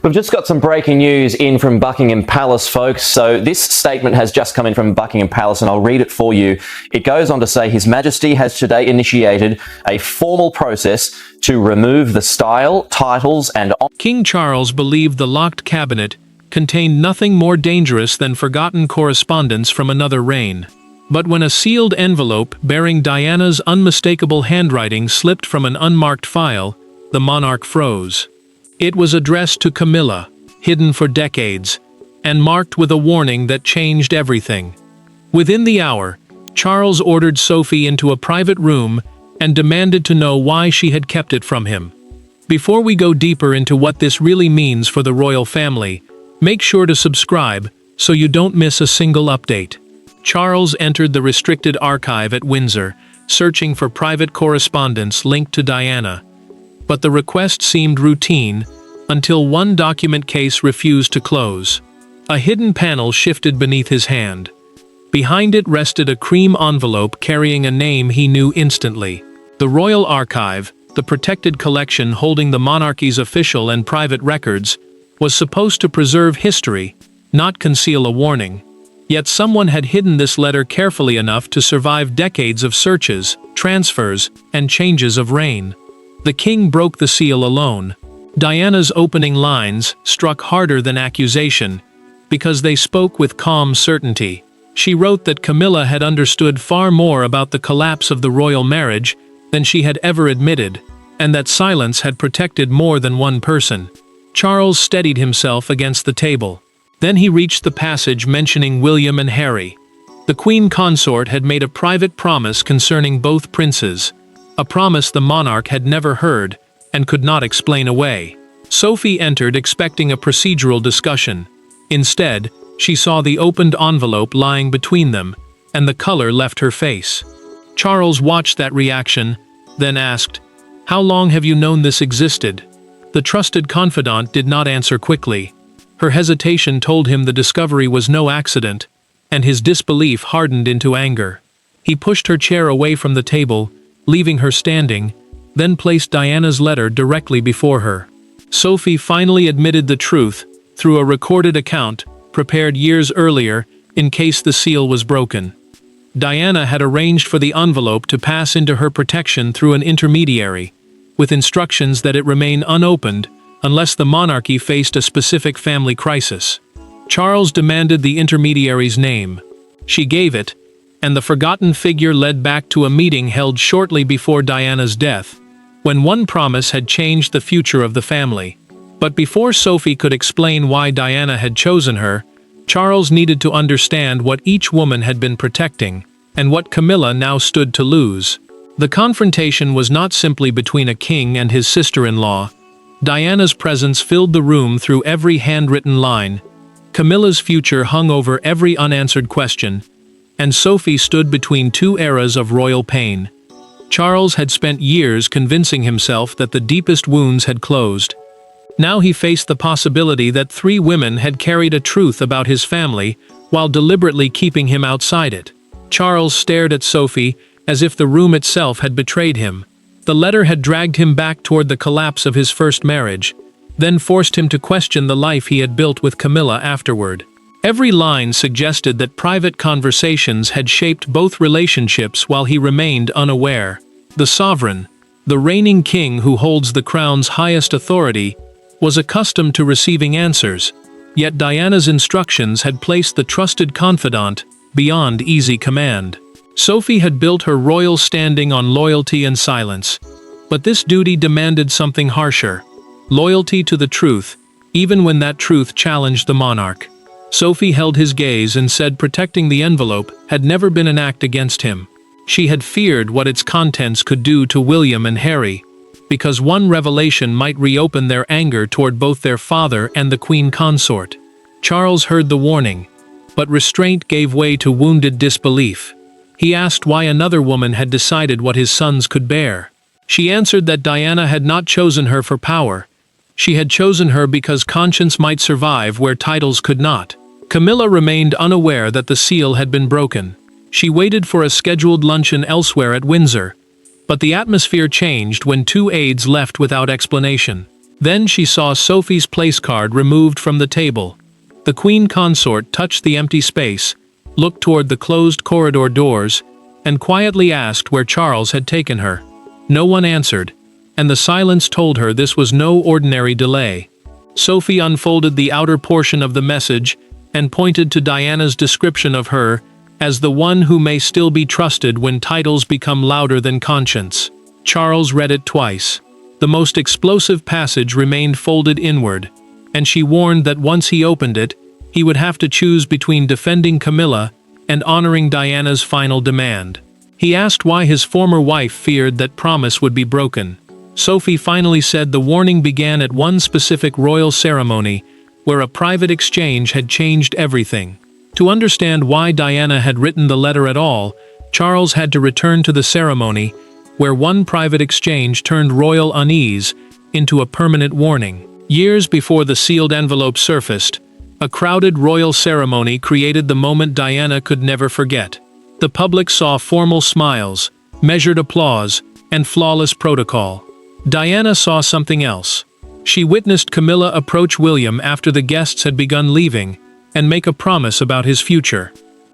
We've just got some breaking news in from Buckingham Palace, folks. So this statement has just come in from Buckingham Palace, and I'll read it for you. It goes on to say, His Majesty has today initiated a formal process to remove the style, titles, and... King Charles believed the locked cabinet contained nothing more dangerous than forgotten correspondence from another reign. But when a sealed envelope bearing Diana's unmistakable handwriting slipped from an unmarked file, the monarch froze. It was addressed to Camilla, hidden for decades, and marked with a warning that changed everything. Within the hour, Charles ordered Sophie into a private room and demanded to know why she had kept it from him. Before we go deeper into what this really means for the royal family, make sure to subscribe so you don't miss a single update. Charles entered the restricted archive at Windsor, searching for private correspondence linked to Diana. But the request seemed routine until one document case refused to close. A hidden panel shifted beneath his hand. Behind it rested a cream envelope carrying a name he knew instantly. The Royal Archive, the protected collection holding the monarchy's official and private records, was supposed to preserve history, not conceal a warning. Yet someone had hidden this letter carefully enough to survive decades of searches, transfers, and changes of reign. The king broke the seal alone. Diana's opening lines struck harder than accusation, because they spoke with calm certainty. She wrote that Camilla had understood far more about the collapse of the royal marriage than she had ever admitted, and that silence had protected more than one person. Charles steadied himself against the table. Then he reached the passage mentioning William and Harry. The queen consort had made a private promise concerning both princes, a promise the monarch had never heard and could not explain away. Sophie entered expecting a procedural discussion. Instead, she saw the opened envelope lying between them, and the color left her face. Charles watched that reaction, then asked, "How long have you known this existed?" The trusted confidant did not answer quickly. Her hesitation told him the discovery was no accident, and his disbelief hardened into anger. He pushed her chair away from the table, leaving her standing, then placed Diana's letter directly before her. Sophie finally admitted the truth through a recorded account prepared years earlier in case the seal was broken. Diana had arranged for the envelope to pass into her protection through an intermediary, with instructions that it remain unopened unless the monarchy faced a specific family crisis. Charles demanded the intermediary's name. She gave it, and the forgotten figure led back to a meeting held shortly before Diana's death, when one promise had changed the future of the family. But before Sophie could explain why Diana had chosen her, Charles needed to understand what each woman had been protecting, and what Camilla now stood to lose. The confrontation was not simply between a king and his sister-in-law. Diana's presence filled the room through every handwritten line. Camilla's future hung over every unanswered question, and Sophie stood between two eras of royal pain. Charles had spent years convincing himself that the deepest wounds had closed. Now he faced the possibility that three women had carried a truth about his family while deliberately keeping him outside it. Charles stared at Sophie as if the room itself had betrayed him. The letter had dragged him back toward the collapse of his first marriage, then forced him to question the life he had built with Camilla afterward. Every line suggested that private conversations had shaped both relationships while he remained unaware. The sovereign, the reigning king who holds the crown's highest authority, was accustomed to receiving answers, yet Diana's instructions had placed the trusted confidant beyond easy command. Sophie had built her royal standing on loyalty and silence, but this duty demanded something harsher: loyalty to the truth, even when that truth challenged the monarch. Sophie held his gaze and said protecting the envelope had never been an act against him. She had feared what its contents could do to William and Harry, because one revelation might reopen their anger toward both their father and the queen consort. Charles heard the warning, but restraint gave way to wounded disbelief. He asked why another woman had decided what his sons could bear. She answered that Diana had not chosen her for power. She had chosen her because conscience might survive where titles could not. Camilla remained unaware that the seal had been broken. She waited for a scheduled luncheon elsewhere at Windsor, but the atmosphere changed when two aides left without explanation. Then she saw Sophie's place card removed from the table. The Queen Consort touched the empty space, looked toward the closed corridor doors, and quietly asked where Charles had taken her. No one answered, and the silence told her this was no ordinary delay. Sophie unfolded the outer portion of the message and pointed to Diana's description of her as the one who may still be trusted when titles become louder than conscience. Charles read it twice. The most explosive passage remained folded inward, and she warned that once he opened it, he would have to choose between defending Camilla and honoring Diana's final demand. He asked why his former wife feared that promise would be broken. Sophie finally said the warning began at one specific royal ceremony, where a private exchange had changed everything. To understand why Diana had written the letter at all, Charles had to return to the ceremony, where one private exchange turned royal unease into a permanent warning. Years before the sealed envelope surfaced, a crowded royal ceremony created the moment Diana could never forget. The public saw formal smiles, measured applause, and flawless protocol. Diana saw something else. She witnessed Camilla approach William after the guests had begun leaving and make a promise about his future.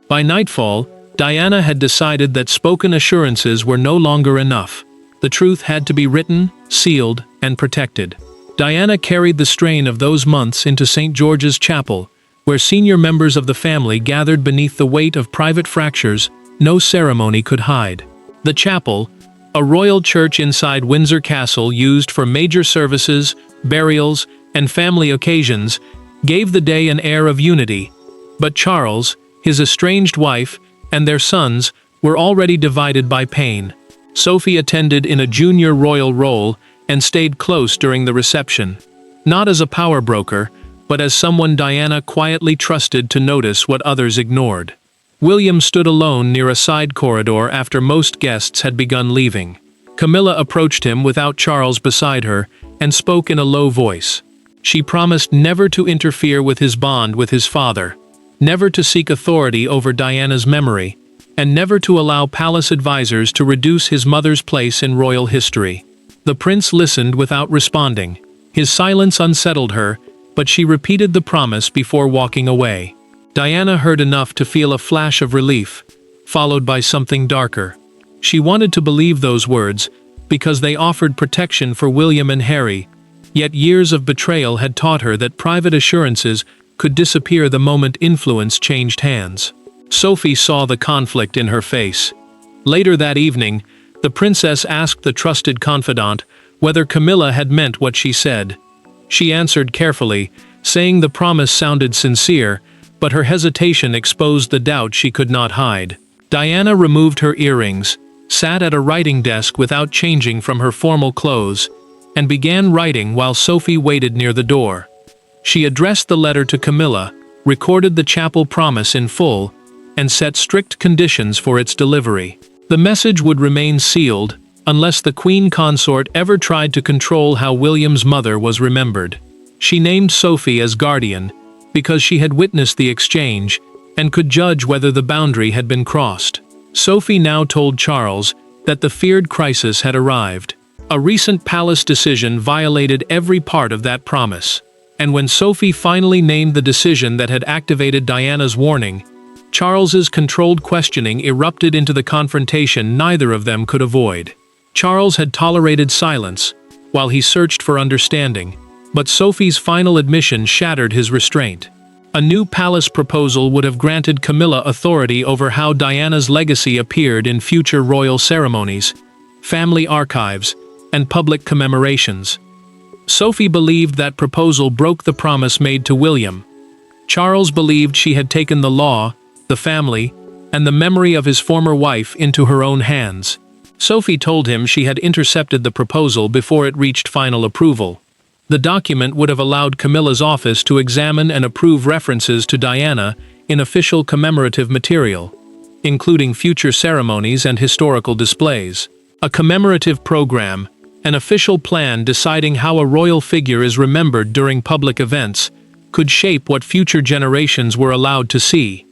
By nightfall, Diana had decided that spoken assurances were no longer enough. The truth had to be written, sealed, and protected. Diana carried the strain of those months into St. George's Chapel, where senior members of the family gathered beneath the weight of private fractures no ceremony could hide. The chapel, a royal church inside Windsor Castle used for major services, burials, and family occasions, gave the day an air of unity. But Charles, his estranged wife, and their sons were already divided by pain. Sophie attended in a junior royal role and stayed close during the reception. Not as a power broker, but as someone Diana quietly trusted to notice what others ignored. William stood alone near a side corridor after most guests had begun leaving. Camilla approached him without Charles beside her and spoke in a low voice. She promised never to interfere with his bond with his father, never to seek authority over Diana's memory, and never to allow palace advisors to reduce his mother's place in royal history. The prince listened without responding. His silence unsettled her, but she repeated the promise before walking away. Diana heard enough to feel a flash of relief, followed by something darker. She wanted to believe those words, because they offered protection for William and Harry, yet years of betrayal had taught her that private assurances could disappear the moment influence changed hands. Sophie saw the conflict in her face. Later that evening, the princess asked the trusted confidant whether Camilla had meant what she said. She answered carefully, saying the promise sounded sincere, but her hesitation exposed the doubt she could not hide. Diana removed her earrings, sat at a writing desk without changing from her formal clothes, and began writing while Sophie waited near the door. She addressed the letter to Camilla, recorded the chapel promise in full, and set strict conditions for its delivery. The message would remain sealed unless the Queen Consort ever tried to control how William's mother was remembered. She named Sophie as guardian because she had witnessed the exchange and could judge whether the boundary had been crossed. Sophie now told Charles that the feared crisis had arrived. A recent palace decision violated every part of that promise, and when Sophie finally named the decision that had activated Diana's warning, Charles's controlled questioning erupted into the confrontation neither of them could avoid. Charles had tolerated silence while he searched for understanding, but Sophie's final admission shattered his restraint. A new palace proposal would have granted Camilla authority over how Diana's legacy appeared in future royal ceremonies, family archives, and public commemorations. Sophie believed that proposal broke the promise made to William. Charles believed she had taken the law, the family, and the memory of his former wife into her own hands. Sophie told him she had intercepted the proposal before it reached final approval. The document would have allowed Camilla's office to examine and approve references to Diana in official commemorative material, including future ceremonies and historical displays. A commemorative program, an official plan deciding how a royal figure is remembered during public events, could shape what future generations were allowed to see.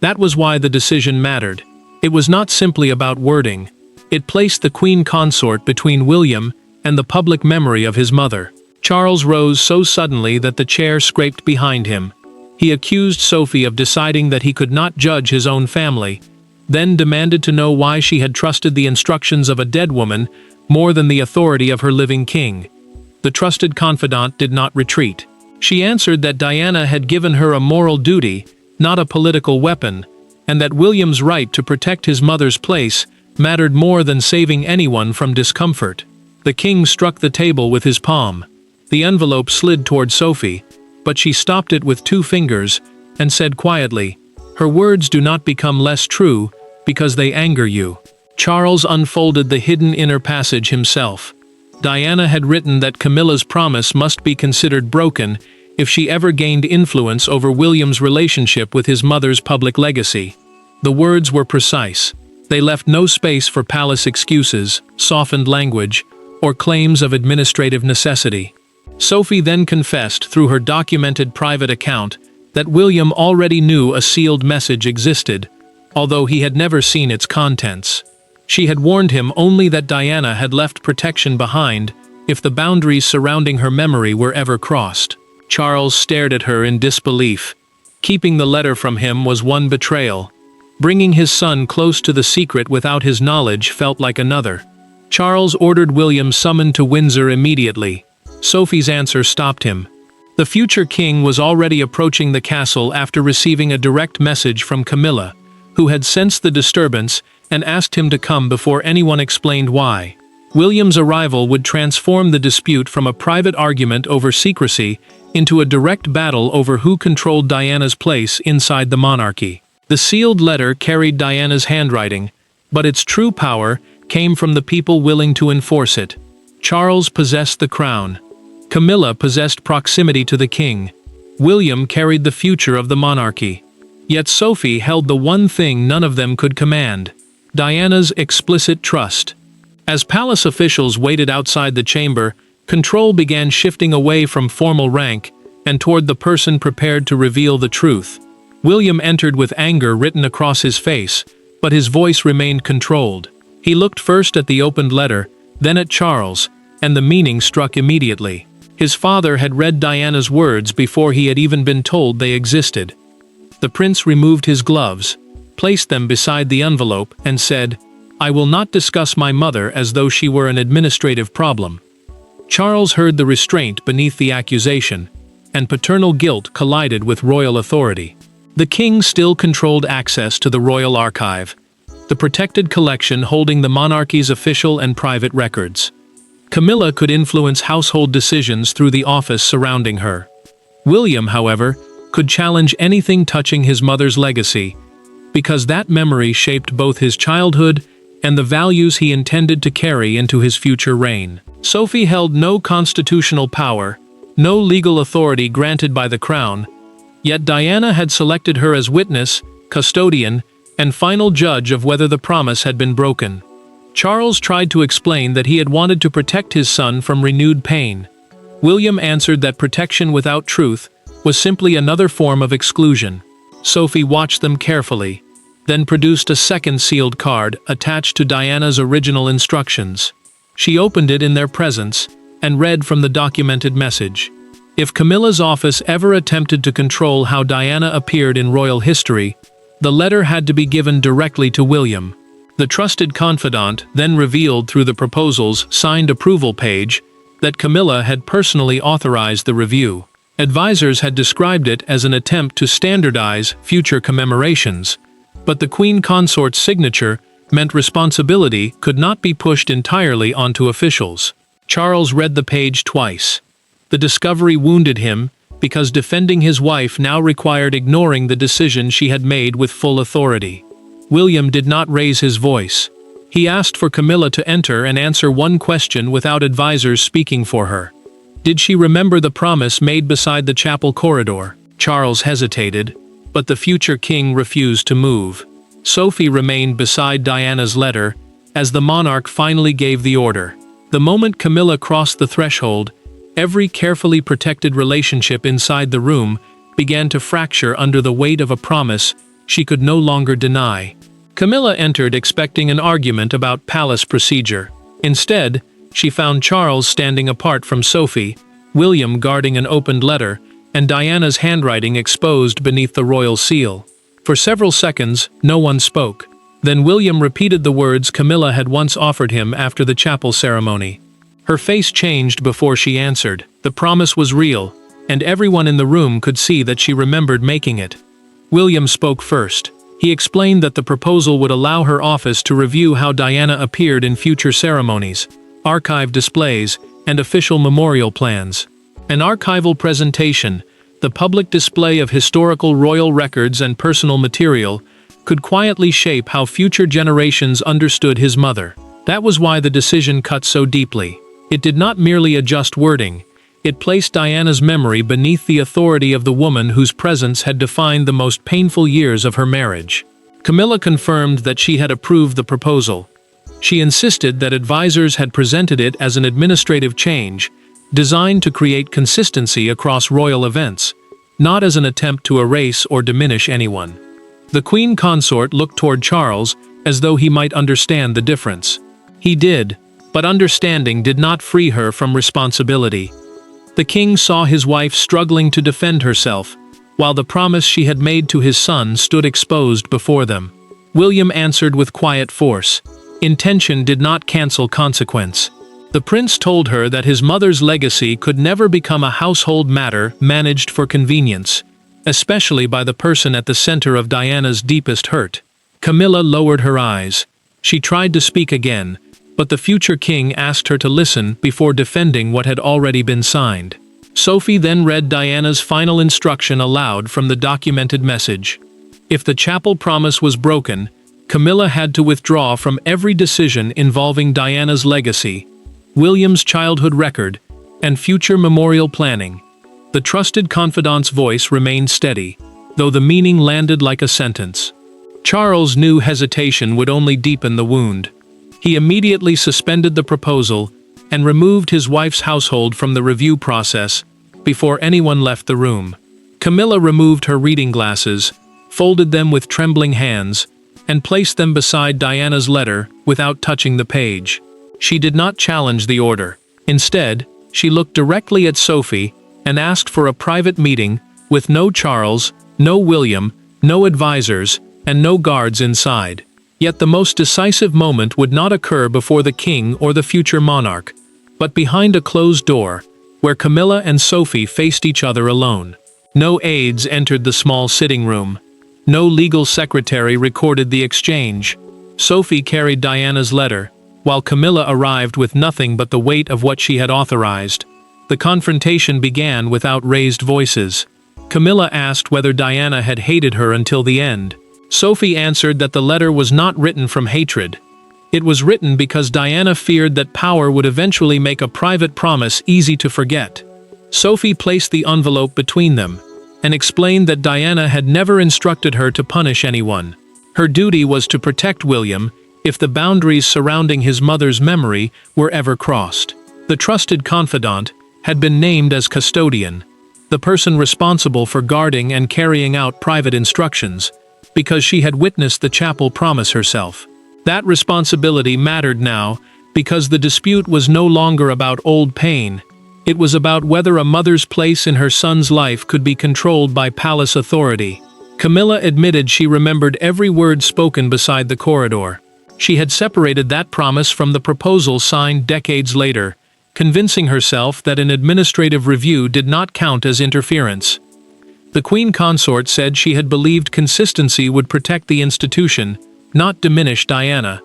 That was why the decision mattered. It was not simply about wording. It placed the Queen Consort between William and the public memory of his mother. Charles rose so suddenly that the chair scraped behind him. He accused Sophie of deciding that he could not judge his own family, then demanded to know why she had trusted the instructions of a dead woman more than the authority of her living king. The trusted confidant did not retreat. She answered that Diana had given her a moral duty, not a political weapon, and that William's right to protect his mother's place mattered more than saving anyone from discomfort. The king struck the table with his palm. The envelope slid toward Sophie, but she stopped it with 2 fingers and said quietly, "Her words do not become less true because they anger you." Charles unfolded the hidden inner passage himself. Diana had written that Camilla's promise must be considered broken if she ever gained influence over William's relationship with his mother's public legacy. The words were precise. They left no space for palace excuses, softened language, or claims of administrative necessity. Sophie then confessed through her documented private account that William already knew a sealed message existed, although he had never seen its contents. She had warned him only that Diana had left protection behind if the boundaries surrounding her memory were ever crossed. Charles stared at her in disbelief. Keeping the letter from him was one betrayal. Bringing his son close to the secret without his knowledge felt like another. Charles ordered William summoned to Windsor immediately. Sophie's answer stopped him. The future king was already approaching the castle after receiving a direct message from Camilla, who had sensed the disturbance and asked him to come before anyone explained why. William's arrival would transform the dispute from a private argument over secrecy into a direct battle over who controlled Diana's place inside the monarchy. The sealed letter carried Diana's handwriting, but its true power came from the people willing to enforce it. Charles possessed the crown. Camilla possessed proximity to the king. William carried the future of the monarchy. Yet Sophie held the one thing none of them could command: Diana's explicit trust. As palace officials waited outside the chamber, control began shifting away from formal rank and toward the person prepared to reveal the truth. William entered with anger written across his face, but his voice remained controlled. He looked first at the opened letter, then at Charles, and the meaning struck immediately. His father had read Diana's words before he had even been told they existed. The prince removed his gloves, placed them beside the envelope, and said, "I will not discuss my mother as though she were an administrative problem." Charles heard the restraint beneath the accusation, and paternal guilt collided with royal authority. The king still controlled access to the royal archive, the protected collection holding the monarchy's official and private records. Camilla could influence household decisions through the office surrounding her. William, however, could challenge anything touching his mother's legacy, because that memory shaped both his childhood and the values he intended to carry into his future reign. Sophie held no constitutional power, no legal authority granted by the crown, yet Diana had selected her as witness, custodian, and final judge of whether the promise had been broken. Charles tried to explain that he had wanted to protect his son from renewed pain. William answered that protection without truth was simply another form of exclusion. Sophie watched them carefully, then produced a second sealed card attached to Diana's original instructions. She opened it in their presence and read from the documented message. If Camilla's office ever attempted to control how Diana appeared in royal history, the letter had to be given directly to William. The trusted confidant then revealed through the proposal's signed approval page that Camilla had personally authorized the review. Advisors had described it as an attempt to standardize future commemorations, but the Queen Consort's signature meant responsibility could not be pushed entirely onto officials. Charles read the page twice. The discovery wounded him because defending his wife now required ignoring the decision she had made with full authority. William did not raise his voice. He asked for Camilla to enter and answer one question without advisors speaking for her. Did she remember the promise made beside the chapel corridor? Charles hesitated, but the future king refused to move. Sophie remained beside Diana's letter as the monarch finally gave the order. The moment Camilla crossed the threshold, every carefully protected relationship inside the room began to fracture under the weight of a promise she could no longer deny. Camilla entered expecting an argument about palace procedure. Instead, she found Charles standing apart from Sophie, William guarding an opened letter, and Diana's handwriting exposed beneath the royal seal. For several seconds, no one spoke. Then William repeated the words Camilla had once offered him after the chapel ceremony. Her face changed before she answered. The promise was real, and everyone in the room could see that she remembered making it. William spoke first. He explained that the proposal would allow her office to review how Diana appeared in future ceremonies, archive displays, and official memorial plans. An archival presentation, the public display of historical royal records and personal material, could quietly shape how future generations understood his mother. That was why the decision cut so deeply. It did not merely adjust wording. It placed Diana's memory beneath the authority of the woman whose presence had defined the most painful years of her marriage. Camilla confirmed that she had approved the proposal. She insisted that advisors had presented it as an administrative change, designed to create consistency across royal events, not as an attempt to erase or diminish anyone. The Queen Consort looked toward Charles as though he might understand the difference. He did, but understanding did not free her from responsibility. The king saw his wife struggling to defend herself, while the promise she had made to his son stood exposed before them. William answered with quiet force. Intention did not cancel consequence. The prince told her that his mother's legacy could never become a household matter managed for convenience, especially by the person at the center of Diana's deepest hurt. Camilla lowered her eyes. She tried to speak again, but the future king asked her to listen before defending what had already been signed. Sophie then read Diana's final instruction aloud from the documented message. If the chapel promise was broken, Camilla had to withdraw from every decision involving Diana's legacy, William's childhood record, and future memorial planning. The trusted confidant's voice remained steady, though the meaning landed like a sentence. Charles knew hesitation would only deepen the wound. He immediately suspended the proposal and removed his wife's household from the review process before anyone left the room. Camilla removed her reading glasses, folded them with trembling hands, and placed them beside Diana's letter without touching the page. She did not challenge the order. Instead, she looked directly at Sophie and asked for a private meeting with no Charles, no William, no advisors, and no guards inside. Yet the most decisive moment would not occur before the king or the future monarch, but behind a closed door, where Camilla and Sophie faced each other alone. No aides entered the small sitting room. No legal secretary recorded the exchange. Sophie carried Diana's letter, while Camilla arrived with nothing but the weight of what she had authorized. The confrontation began without raised voices. Camilla asked whether Diana had hated her until the end. Sophie answered that the letter was not written from hatred. It was written because Diana feared that power would eventually make a private promise easy to forget. Sophie placed the envelope between them and explained that Diana had never instructed her to punish anyone. Her duty was to protect William if the boundaries surrounding his mother's memory were ever crossed. The trusted confidant had been named as custodian, the person responsible for guarding and carrying out private instructions, because she had witnessed the chapel promise herself. That responsibility mattered now because the dispute was no longer about old pain. It was about whether a mother's place in her son's life could be controlled by palace authority. Camilla admitted she remembered every word spoken beside the corridor. She had separated that promise from the proposal signed decades later, convincing herself that an administrative review did not count as interference. The Queen Consort said she had believed consistency would protect the institution, not diminish Diana.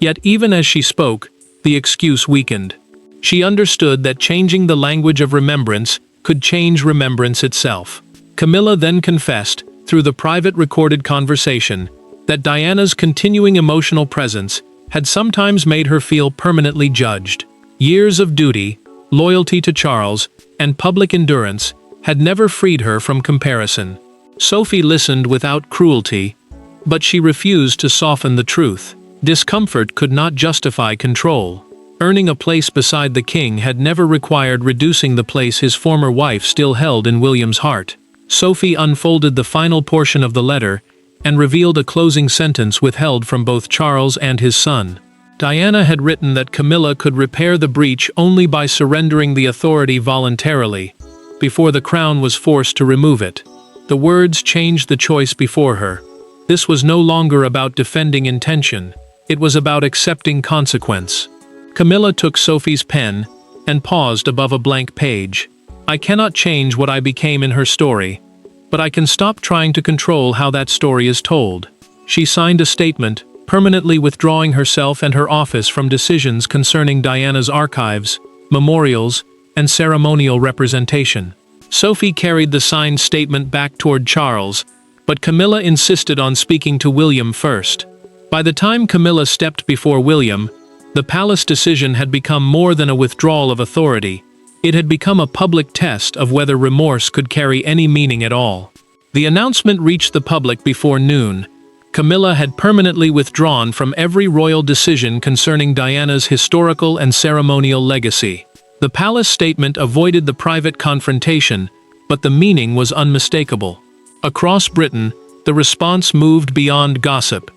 Yet even as she spoke, the excuse weakened. She understood that changing the language of remembrance could change remembrance itself. Camilla then confessed, through the private recorded conversation, that Diana's continuing emotional presence had sometimes made her feel permanently judged. Years of duty, loyalty to Charles, and public endurance had never freed her from comparison. Sophie listened without cruelty, but she refused to soften the truth. Discomfort could not justify control. Earning a place beside the king had never required reducing the place his former wife still held in William's heart. Sophie unfolded the final portion of the letter and revealed a closing sentence withheld from both Charles and his son. Diana had written that Camilla could repair the breach only by surrendering the authority voluntarily, before the crown was forced to remove it. The words changed the choice before her. This was no longer about defending intention, it was about accepting consequence. Camilla took Sophie's pen and paused above a blank page. I cannot change what I became in her story, but I can stop trying to control how that story is told. She signed a statement, permanently withdrawing herself and her office from decisions concerning Diana's archives, memorials, and ceremonial representation. Sophie carried the signed statement back toward Charles, but Camilla insisted on speaking to William first. By the time Camilla stepped before William, the palace decision had become more than a withdrawal of authority. It had become a public test of whether remorse could carry any meaning at all. The announcement reached the public before noon. Camilla had permanently withdrawn from every royal decision concerning Diana's historical and ceremonial legacy. The palace statement avoided the private confrontation, but the meaning was unmistakable. Across Britain, the response moved beyond gossip.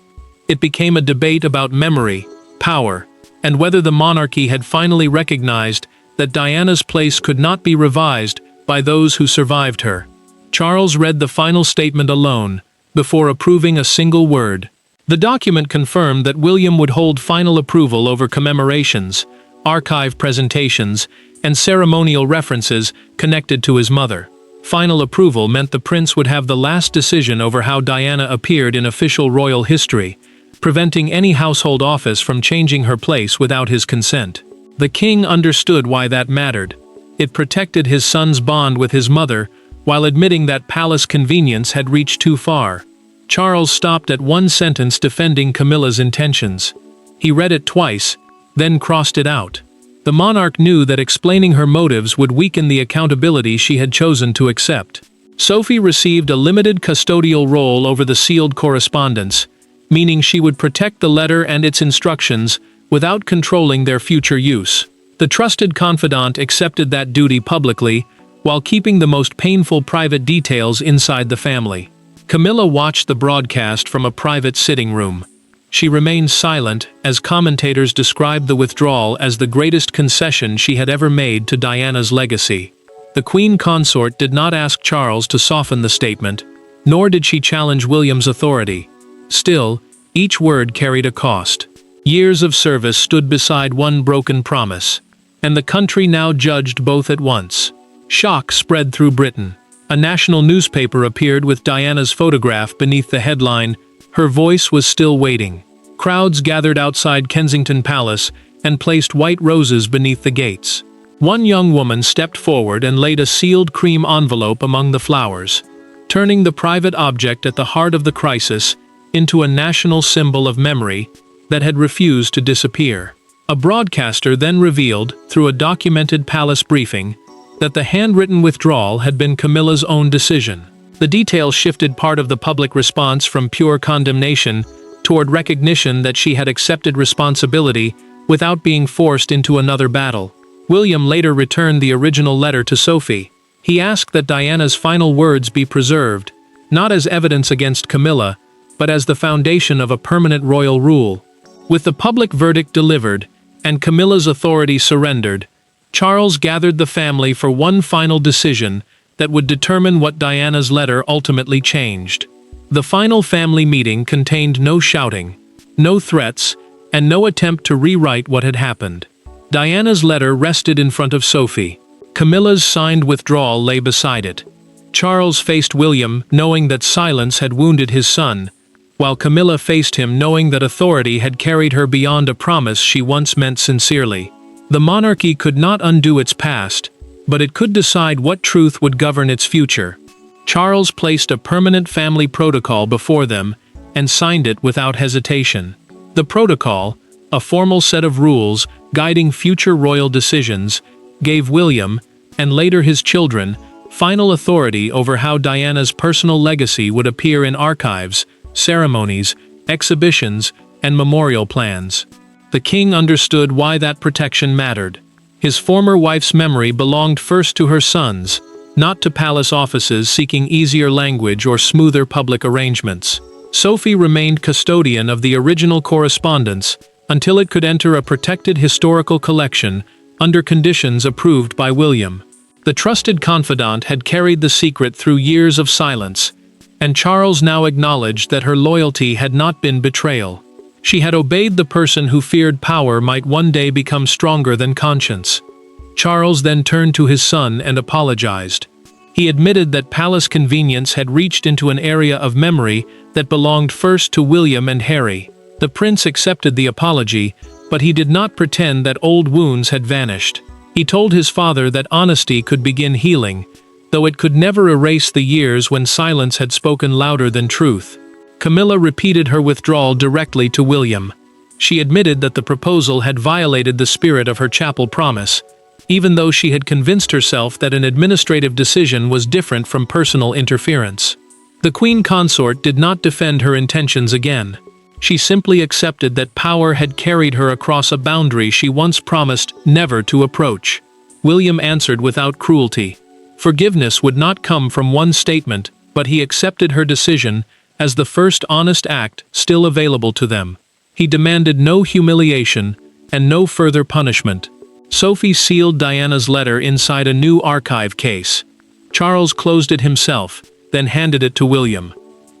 It became a debate about memory, power, and whether the monarchy had finally recognized that Diana's place could not be revised by those who survived her. Charles read the final statement alone, before approving a single word. The document confirmed that William would hold final approval over commemorations, archive presentations, and ceremonial references connected to his mother. Final approval meant the prince would have the last decision over how Diana appeared in official royal history, preventing any household office from changing her place without his consent. The king understood why that mattered. It protected his son's bond with his mother, while admitting that palace convenience had reached too far. Charles stopped at one sentence defending Camilla's intentions. He read it twice, then crossed it out. The monarch knew that explaining her motives would weaken the accountability she had chosen to accept. Sophie received a limited custodial role over the sealed correspondence, meaning she would protect the letter and its instructions without controlling their future use. The trusted confidant accepted that duty publicly, while keeping the most painful private details inside the family. Camilla watched the broadcast from a private sitting room. She remained silent as commentators described the withdrawal as the greatest concession she had ever made to Diana's legacy. The Queen Consort did not ask Charles to soften the statement, nor did she challenge William's authority. Still, each word carried a cost. Years of service stood beside one broken promise, and the country now judged both at once. Shock spread through Britain. A national newspaper appeared with Diana's photograph beneath the headline, "Her voice was still waiting." Crowds gathered outside Kensington Palace and placed white roses beneath the gates. One young woman stepped forward and laid a sealed cream envelope among the flowers, turning the private object at the heart of the crisis into a national symbol of memory that had refused to disappear. A broadcaster then revealed, through a documented palace briefing, that the handwritten withdrawal had been Camilla's own decision. The details shifted part of the public response from pure condemnation toward recognition that she had accepted responsibility without being forced into another battle. William later returned the original letter to Sophie. He asked that Diana's final words be preserved, not as evidence against Camilla, but as the foundation of a permanent royal rule. With the public verdict delivered, and Camilla's authority surrendered, Charles gathered the family for one final decision that would determine what Diana's letter ultimately changed. The final family meeting contained no shouting, no threats, and no attempt to rewrite what had happened. Diana's letter rested in front of Sophie. Camilla's signed withdrawal lay beside it. Charles faced William, knowing that silence had wounded his son, while Camilla faced him knowing that authority had carried her beyond a promise she once meant sincerely. The monarchy could not undo its past, but it could decide what truth would govern its future. Charles placed a permanent family protocol before them and signed it without hesitation. The protocol, a formal set of rules guiding future royal decisions, gave William, and later his children, final authority over how Diana's personal legacy would appear in archives, ceremonies, exhibitions, and memorial plans. The king understood why that protection mattered. His former wife's memory belonged first to her sons, not to palace offices seeking easier language or smoother public arrangements. Sophie remained custodian of the original correspondence, until it could enter a protected historical collection under conditions approved by William. The trusted confidant had carried the secret through years of silence, and Charles now acknowledged that her loyalty had not been betrayal. She had obeyed the person who feared power might one day become stronger than conscience. Charles then turned to his son and apologized. He admitted that palace convenience had reached into an area of memory that belonged first to William and Harry. The prince accepted the apology, but he did not pretend that old wounds had vanished. He told his father that honesty could begin healing, though it could never erase the years when silence had spoken louder than truth. Camilla repeated her withdrawal directly to William. She admitted that the proposal had violated the spirit of her chapel promise, even though she had convinced herself that an administrative decision was different from personal interference. The queen consort did not defend her intentions again. She simply accepted that power had carried her across a boundary she once promised never to approach. William answered without cruelty. Forgiveness would not come from one statement, but he accepted her decision as the first honest act still available to them. He demanded no humiliation and no further punishment. Sophie sealed Diana's letter inside a new archive case. Charles closed it himself, then handed it to William.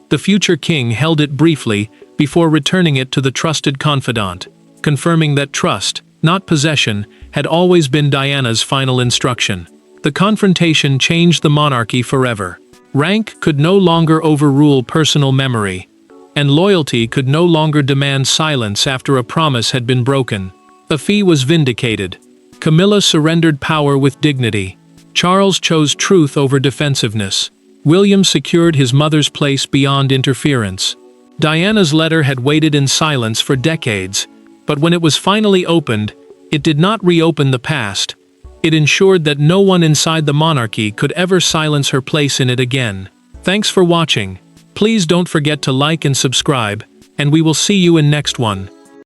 The future king held it briefly before returning it to the trusted confidant, confirming that trust, not possession, had always been Diana's final instruction. The confrontation changed the monarchy forever. Rank could no longer overrule personal memory, and loyalty could no longer demand silence after a promise had been broken. Sophie was vindicated. Camilla surrendered power with dignity. Charles chose truth over defensiveness. William secured his mother's place beyond interference. Diana's letter had waited in silence for decades, but when it was finally opened, it did not reopen the past. It ensured that no one inside the monarchy could ever silence her place in it again. Thanks for watching. Please don't forget to like and subscribe, and we will see you in next one.